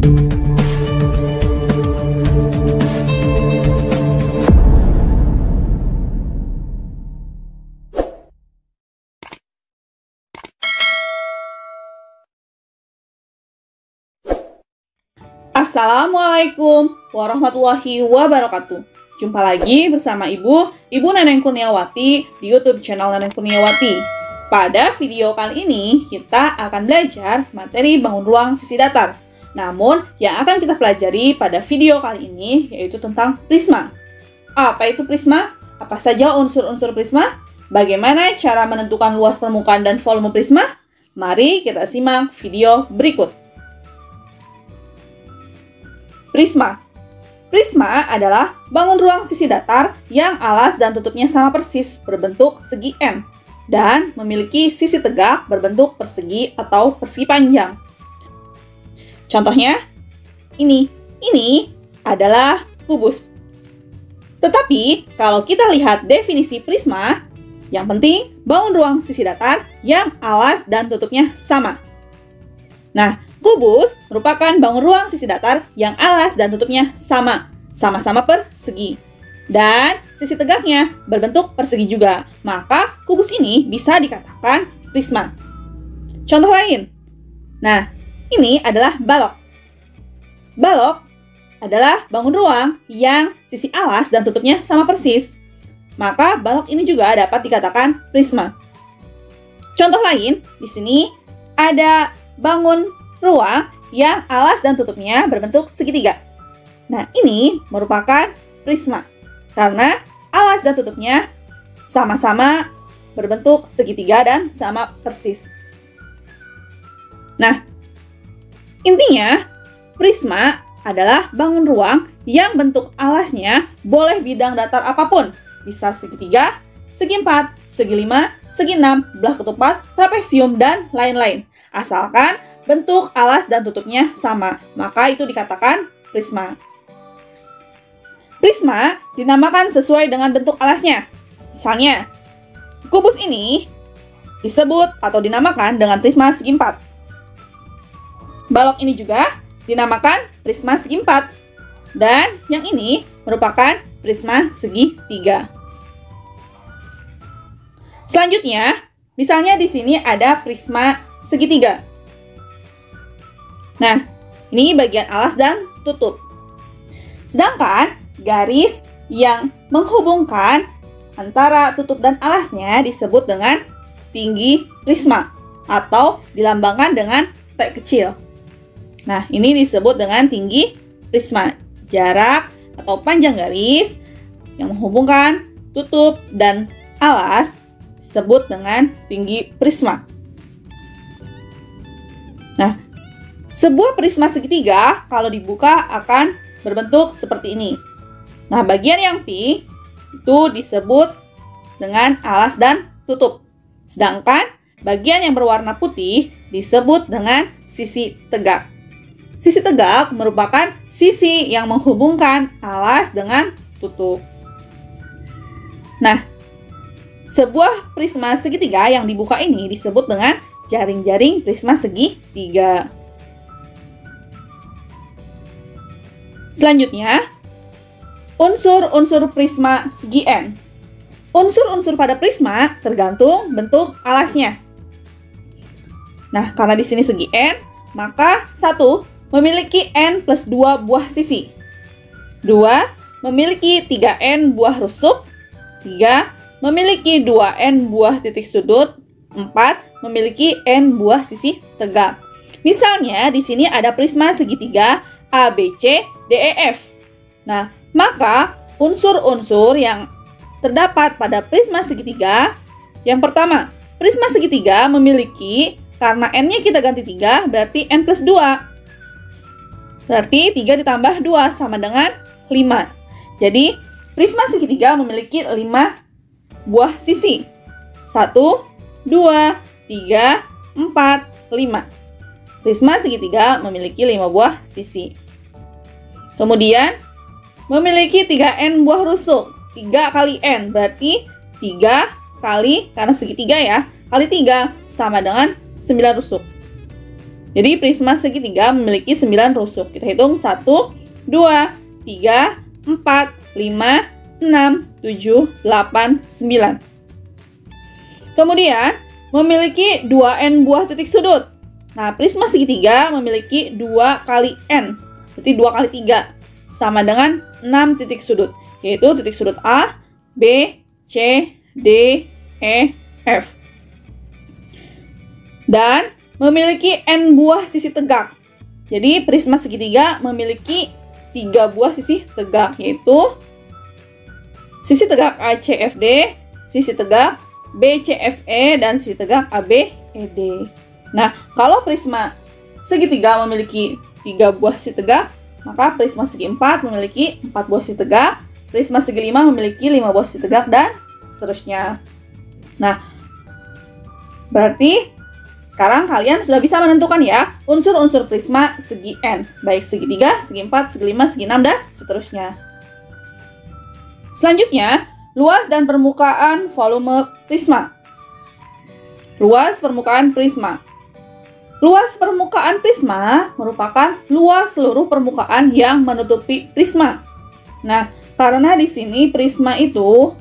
Assalamualaikum warahmatullahi wabarakatuh. Jumpa lagi bersama Ibu Neneng Kurniawati di YouTube channel Neneng Kurniawati. Pada video kali ini kita akan belajar materi bangun ruang sisi datar. Namun yang akan kita pelajari pada video kali ini yaitu tentang prisma. Apa itu prisma? Apa saja unsur-unsur prisma? Bagaimana cara menentukan luas permukaan dan volume prisma? Mari kita simak video berikut. Prisma. Prisma adalah bangun ruang sisi datar yang alas dan tutupnya sama persis berbentuk segi N dan memiliki sisi tegak berbentuk persegi atau persegi panjang. Contohnya, ini adalah kubus. Tetapi kalau kita lihat definisi prisma, yang penting bangun ruang sisi datar yang alas dan tutupnya sama. Nah, kubus merupakan bangun ruang sisi datar yang alas dan tutupnya sama-sama persegi. Dan sisi tegaknya berbentuk persegi juga. Maka kubus ini bisa dikatakan prisma. Contoh lain. Nah, ini adalah balok. Balok adalah bangun ruang yang sisi alas dan tutupnya sama persis. Maka balok ini juga dapat dikatakan prisma. Contoh lain, di sini ada bangun ruang yang alas dan tutupnya berbentuk segitiga. Nah, ini merupakan prisma karena alas dan tutupnya sama-sama berbentuk segitiga dan sama persis. Nah, intinya prisma adalah bangun ruang yang bentuk alasnya boleh bidang datar apapun. Bisa segitiga, segi 4, segi 5, segi 6, belah ketupat, trapesium, dan lain-lain. Asalkan bentuk alas dan tutupnya sama, maka itu dikatakan prisma. Prisma dinamakan sesuai dengan bentuk alasnya. Misalnya, kubus ini disebut atau dinamakan dengan prisma segi 4. Balok ini juga dinamakan prisma segi 4. Dan yang ini merupakan prisma segi 3. Selanjutnya, misalnya di sini ada prisma segitiga. Nah, ini bagian alas dan tutup. Sedangkan garis yang menghubungkan antara tutup dan alasnya disebut dengan tinggi prisma atau dilambangkan dengan T kecil. Nah, ini disebut dengan tinggi prisma. Jarak atau panjang garis yang menghubungkan tutup dan alas disebut dengan tinggi prisma. Nah, sebuah prisma segitiga kalau dibuka akan berbentuk seperti ini. Nah, bagian yang P itu disebut dengan alas dan tutup. Sedangkan bagian yang berwarna putih disebut dengan sisi tegak. Sisi tegak merupakan sisi yang menghubungkan alas dengan tutup. Nah, sebuah prisma segitiga yang dibuka ini disebut dengan jaring-jaring prisma segitiga. Selanjutnya, unsur-unsur prisma segi N. Unsur-unsur pada prisma tergantung bentuk alasnya. Nah, karena di sini segi N, maka 1 memiliki N plus 2 buah sisi. 2 memiliki 3N buah rusuk. 3 memiliki 2N buah titik sudut. 4 memiliki N buah sisi tegak. Misalnya, di sini ada prisma segitiga ABC, DEF. Nah, maka unsur-unsur yang terdapat pada prisma segitiga, yang pertama, prisma segitiga memiliki, karena N-nya kita ganti 3, berarti N plus 2. Berarti 3 ditambah 2 sama dengan 5. Jadi, prisma segitiga memiliki 5 buah sisi. 1, 2, 3, 4, 5. Prisma segitiga memiliki 5 buah sisi. Kemudian, memiliki 3N buah rusuk. 3 kali N, berarti 3 kali, karena segitiga ya, kali 3 sama dengan 9 rusuk. Jadi prisma segitiga memiliki 9 rusuk. Kita hitung 1, 2, 3, 4, 5, 6, 7, 8, 9. Kemudian memiliki 2n buah titik sudut. Nah, prisma segitiga memiliki 2 kali n, berarti 2 kali 3, sama dengan 6 titik sudut, yaitu titik sudut A, B, C, D, E, F. Dan memiliki n buah sisi tegak. Jadi prisma segitiga memiliki 3 buah sisi tegak, yaitu sisi tegak ACFD, sisi tegak BCFE, dan sisi tegak ABED. Nah, kalau prisma segitiga memiliki 3 buah sisi tegak, maka prisma segi 4 memiliki 4 buah sisi tegak, prisma segi 5 memiliki 5 buah sisi tegak, dan seterusnya. Nah, berarti sekarang kalian sudah bisa menentukan ya unsur-unsur prisma segi N, baik segitiga, segi 4, segi 5, segi 6, dan seterusnya. Selanjutnya, luas dan permukaan volume prisma. Luas permukaan prisma. Luas permukaan prisma merupakan luas seluruh permukaan yang menutupi prisma. Nah, karena di sini prisma itu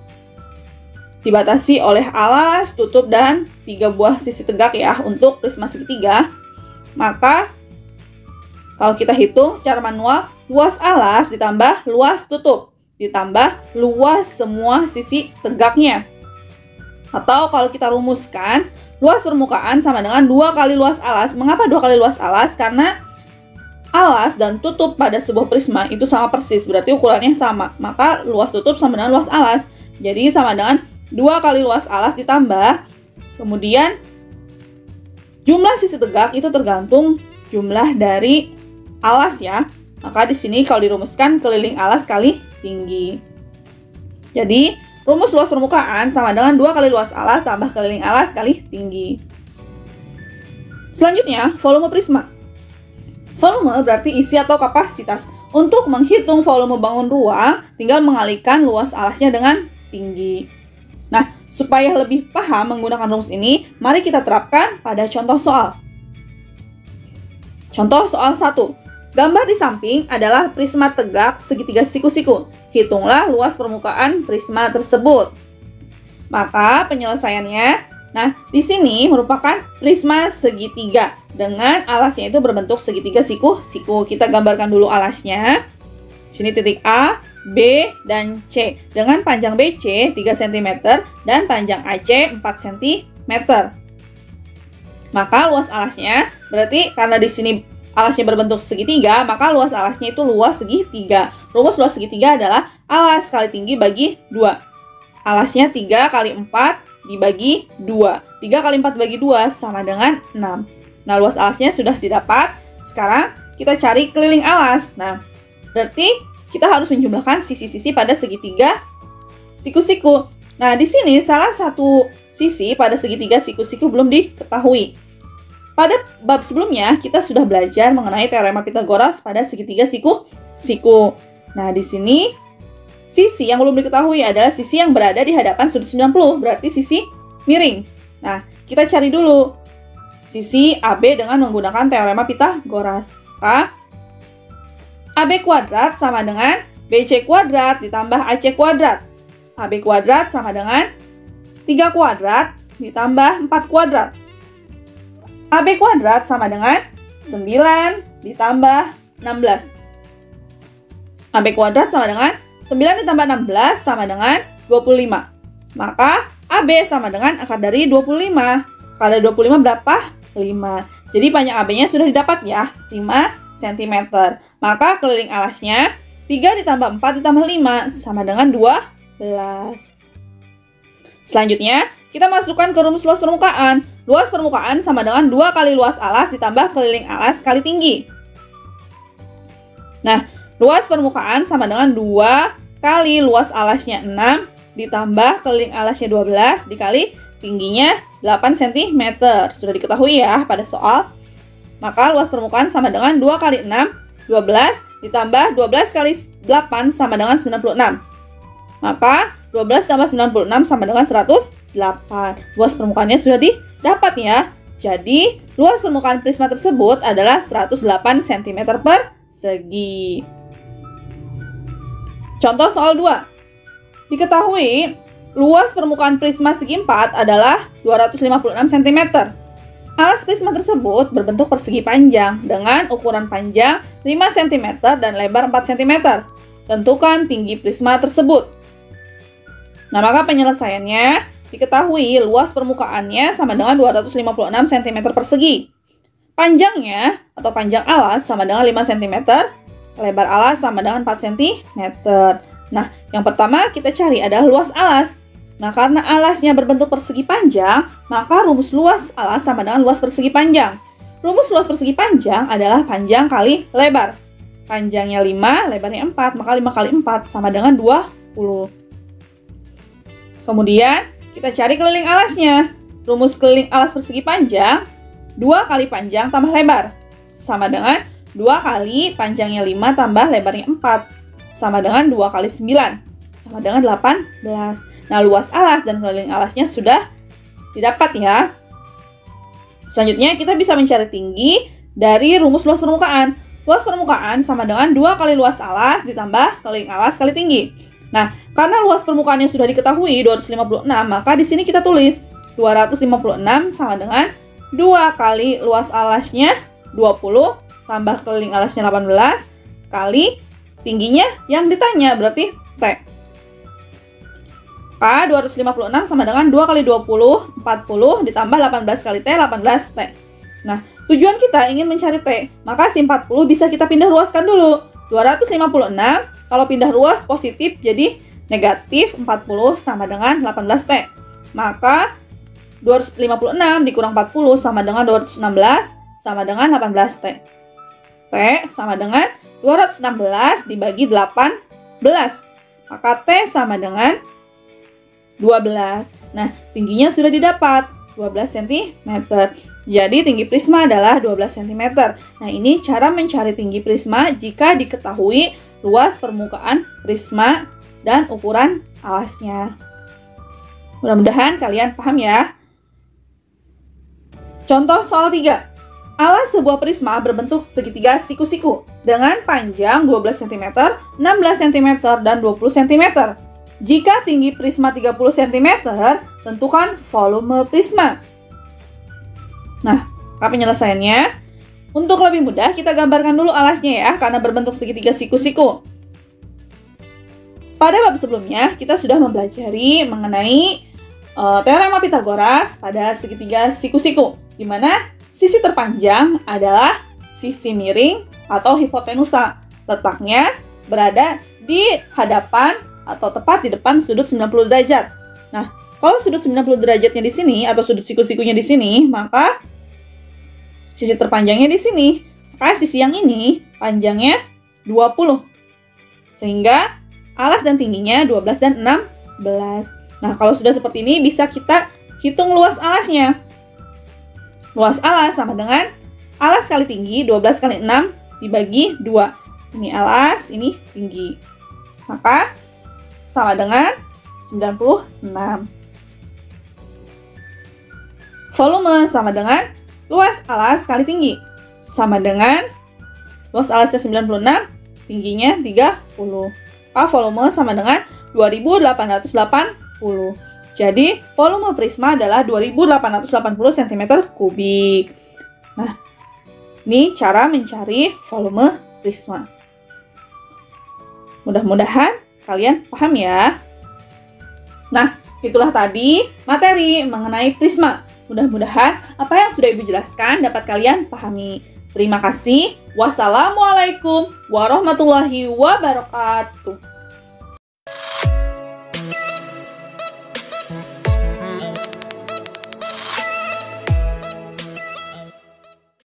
dibatasi oleh alas, tutup, dan 3 buah sisi tegak ya untuk prisma segitiga, maka kalau kita hitung secara manual, luas alas ditambah luas tutup ditambah luas semua sisi tegaknya. Atau kalau kita rumuskan, luas permukaan sama dengan 2 kali luas alas. Mengapa 2 kali luas alas? Karena alas dan tutup pada sebuah prisma itu sama persis, berarti ukurannya sama. Maka luas tutup sama dengan luas alas. Jadi sama dengan 2 kali luas alas ditambah, kemudian jumlah sisi tegak itu tergantung jumlah dari alas ya. Maka di sini kalau dirumuskan keliling alas kali tinggi. Jadi rumus luas permukaan sama dengan 2 kali luas alas tambah keliling alas kali tinggi. Selanjutnya, volume prisma. Volume berarti isi atau kapasitas. Untuk menghitung volume bangun ruang, tinggal mengalihkan luas alasnya dengan tinggi. Nah, supaya lebih paham menggunakan rumus ini, mari kita terapkan pada contoh soal. Contoh soal 1. Gambar di samping adalah prisma tegak segitiga siku-siku. Hitunglah luas permukaan prisma tersebut. Maka penyelesaiannya, nah di sini merupakan prisma segitiga dengan alasnya itu berbentuk segitiga siku-siku. Kita gambarkan dulu alasnya. Sini titik A, B, dan C dengan panjang BC 3 cm dan panjang AC 4 cm. Maka luas alasnya berarti karena di sini alasnya berbentuk segitiga, maka luas alasnya itu luas segitiga. Rumus luas segitiga adalah alas kali tinggi bagi 2. Alasnya 3 kali 4 dibagi 2. 3 kali 4 bagi 2 sama dengan 6. Nah, luas alasnya sudah didapat. Sekarang kita cari keliling alas. Nah, berarti kita harus menjumlahkan sisi-sisi pada segitiga siku-siku. Nah, di sini salah satu sisi pada segitiga siku-siku belum diketahui. Pada bab sebelumnya, kita sudah belajar mengenai teorema Pythagoras pada segitiga siku-siku. Nah, di sini, sisi yang belum diketahui adalah sisi yang berada di hadapan sudut 90, berarti sisi miring. Nah, kita cari dulu sisi AB dengan menggunakan teorema Pythagoras. Maka, AB kuadrat sama dengan BC kuadrat ditambah AC kuadrat. AB kuadrat sama dengan 3 kuadrat ditambah 4 kuadrat. AB kuadrat sama dengan 9 ditambah 16. AB kuadrat sama dengan 9 ditambah 16 sama dengan 25. Maka AB sama dengan akar dari 25. Akar dari 25 berapa? 5. Jadi panjang AB-nya sudah didapat ya, 5 cm. Maka keliling alasnya 3 ditambah 4 ditambah 5 sama dengan 12. Selanjutnya, kita masukkan ke rumus luas permukaan. Luas permukaan sama dengan 2 kali luas alas ditambah keliling alas kali tinggi. Nah, luas permukaan sama dengan 2 kali luas alasnya 6 ditambah keliling alasnya 12 dikali tingginya 8 cm. Sudah diketahui ya pada soal. Maka luas permukaan sama dengan 2 kali 6, 12 ditambah 12 kali 8 sama dengan 96. Maka 12 tambah 96 sama dengan 108. Luas permukaannya sudah didapat ya. Jadi, luas permukaan prisma tersebut adalah 108 cm persegi. Contoh soal 2. Diketahui, luas permukaan prisma segi 4 adalah 256 cm. Alas prisma tersebut berbentuk persegi panjang dengan ukuran panjang 5 cm dan lebar 4 cm. Tentukan tinggi prisma tersebut. Nah, maka penyelesaiannya diketahui luas permukaannya sama dengan 256 cm persegi. Panjangnya atau panjang alas sama dengan 5 cm, lebar alas sama dengan 4 cm. Nah, yang pertama kita cari adalah luas alas. Nah, karena alasnya berbentuk persegi panjang, maka rumus luas alas sama dengan luas persegi panjang. Rumus luas persegi panjang adalah panjang kali lebar. Panjangnya 5, lebarnya 4, maka 5 kali 4 sama dengan 20. Kemudian, kita cari keliling alasnya. Rumus keliling alas persegi panjang, 2 kali panjang tambah lebar. Sama dengan 2 kali panjangnya 5 tambah lebarnya 4. Sama dengan 2 kali 9. Sama dengan 18. Nah, luas alas dan keliling alasnya sudah didapat ya. Selanjutnya, kita bisa mencari tinggi dari rumus luas permukaan. Luas permukaan sama dengan 2 kali luas alas ditambah keliling alas kali tinggi. Nah, karena luas permukaannya sudah diketahui 256, maka di sini kita tulis 256 sama dengan 2 kali luas alasnya 20 tambah keliling alasnya 18 kali tingginya yang ditanya, berarti T. K 256 sama dengan 2 kali 20, 40 ditambah 18 kali T, 18 T. Nah, tujuan kita ingin mencari T, maka si 40 bisa kita pindah ruaskan dulu. 256 kalau pindah ruas positif jadi negatif 40 sama dengan 18T. Maka 256 dikurang 40 sama dengan 216 sama dengan 18T. T sama dengan 216 dibagi 18. Maka T sama dengan 12. Nah, tingginya sudah didapat 12 cm. Jadi tinggi prisma adalah 12 cm. Nah, ini cara mencari tinggi prisma jika diketahui luas permukaan prisma dan ukuran alasnya. Mudah-mudahan kalian paham ya. Contoh soal 3. Alas sebuah prisma berbentuk segitiga siku-siku dengan panjang 12 cm, 16 cm, dan 20 cm. Jika tinggi prisma 30 cm, tentukan volume prisma. Nah, apa penyelesaiannya? Untuk lebih mudah, kita gambarkan dulu alasnya ya, karena berbentuk segitiga siku-siku. Pada bab sebelumnya, kita sudah mempelajari mengenai teorema Pythagoras pada segitiga siku-siku, di mana sisi terpanjang adalah sisi miring atau hipotenusa. Letaknya berada di hadapan atau tepat di depan sudut 90 derajat. Nah, kalau sudut 90 derajatnya di sini atau sudut siku-sikunya di sini, maka sisi terpanjangnya di sini. Maka sisi yang ini panjangnya 20. Sehingga alas dan tingginya 12 dan 16. Nah, kalau sudah seperti ini bisa kita hitung luas alasnya. Luas alas sama dengan alas kali tinggi 12 kali 6 dibagi 2. Ini alas, ini tinggi. Maka sama dengan 96. Volume sama dengan luas alas kali tinggi. Sama dengan luas alasnya 96, tingginya 30. Volume sama dengan 2880. Jadi, volume prisma adalah 2880 cm3. Nah, ini cara mencari volume prisma. Mudah-mudahan kalian paham ya. Nah, itulah tadi materi mengenai prisma. Mudah-mudahan apa yang sudah Ibu jelaskan dapat kalian pahami. Terima kasih. Wassalamualaikum warahmatullahi wabarakatuh.